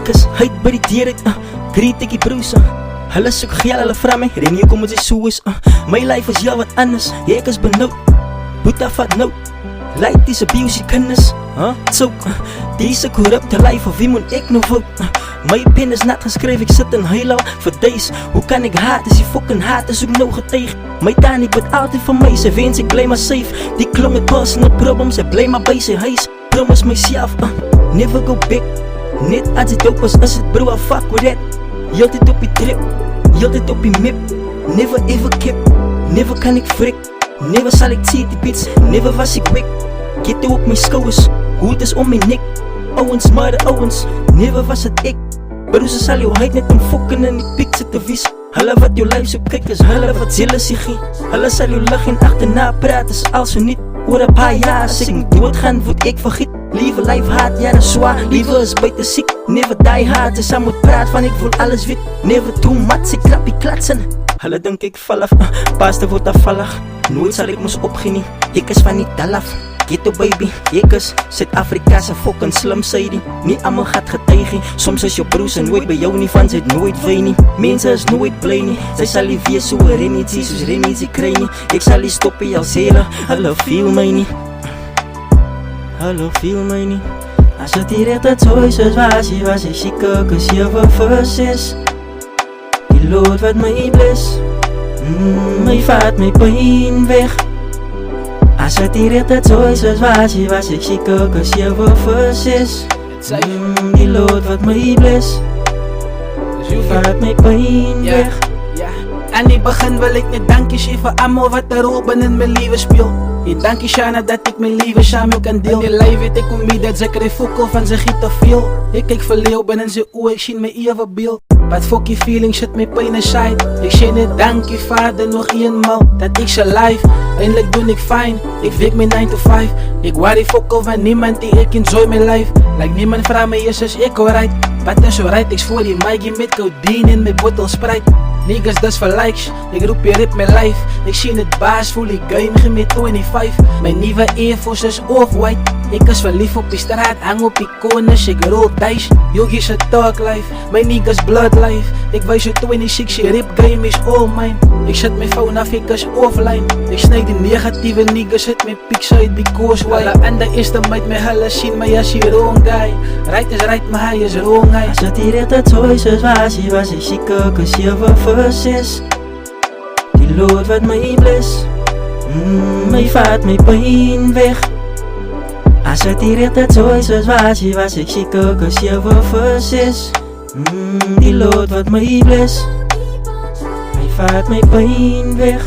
Ek is uit by die deur uit, greet ek die broers, hulle soek geld, hulle vra my, Renie, kom ons so is, my life is heel wat anders, ek is benoud, Boeta vat nou, light is abuse die kinders, soak, deze corrupte life, of wie moet ek nou vote, my pen is nat geskryf, ek sit en huil al vir days, hoe kan ek haat, as die fucking haat is ook nou getuig, my taan, ek bid altyd vir my, sy wens ek bly maar safe, die klong het personal problems, ek bly maar by sy huis, promise myself, never go back, net as het dope is het bro, I fuck with that, heeltyd op die trip, heeltyd op die map, never ever kept, never kan ek frik, never sal ek cheat die beats, never was ek quick, ghetto op my skouwers, hoed is om my nek, ouwens, maar de ouwens, never was het ek, broers sal jou huid net om fokken in die piek sit te wies, hulle wat jou life so kyk is, hulle wat ziele sy gee, hulle sal jou lig en achterna praat is al so niet, oor een paar jaar as ek moet doodgaan, word ek vergiet, liewe life haat, ja dat zwaar, liewe is buiten siek, never die hard, as hy moet praat van ek voel alles wit, never too much, ek klap die klatsen, hulle dink ek val af, paaste word afvallig, nooit sal ek moes opgee nie, ek is van die dal af, ghetto baby, ek is Suid-Afrikaanse fucking slim sidie, nie allemaal gaat getuigie, soms is jou broers en nooit by jou nie, van sy het nooit vry nie, mense is nooit bly nie, sy sal nie wees so Renie, soos Renie sy kry nie, ek sal nie stoppie als hele, hulle feel my nie, hulle feel my nie, as het die rechte choices was ek sieke, kus jy versus, die Lord wat my bless, my vat my pijn weg, as het die rechte choices was ek sieke, kus jy versus, die Lord wat my bless, my vat my pijn weg. Aan die begin wil ek net dankie sê vir almal wat 'n rol binne my lewe speel. En dankie Shana dat ek my lewe saam jou kan deel. In die life weet ek hoe my dat sy kry fokol van sy giet te veel. Ek kyk vir leeuw binne sy oë, ek sien my ewe beeld. But fuck die feeling, shit my pijn aside. Ek sê net dankie Vader nog eenmaal dat ek sy life, eindelijk doen ek fine. Ek werk my 9 to 5. Ek worry fokol van niemand die ek enjoy my life. Like niemand vraag my is ek alright. But is alright, ek voel die mygie met codeine in my bottle Sprite. Niggas dis vir likes, ek roep hier op my life. Ek sien het baas, voel die game met 25. My nieuwe Air Force is off-white. Ek is verlief op die straat, hang op die corners, ek rol thuis. Yogi's a talk life, my niggas blood life. Ek wees so 26, die rip game is all mine. Ek sit my phone af, ek is offline. Ek snijd die negatieve niggas, hit my pieks uit because why. Hulle underestimate my, hulle sien my as die wrong guy. Right is right, maar hy is wrong guy. As het die rechte choices was ek sieke, kus jy versus, die Lord wat my bless, my vat my pijn weg. As het die rechte choices was ek sieke, kus jy versus, die Lord wat my bless, my vat my pijn weg.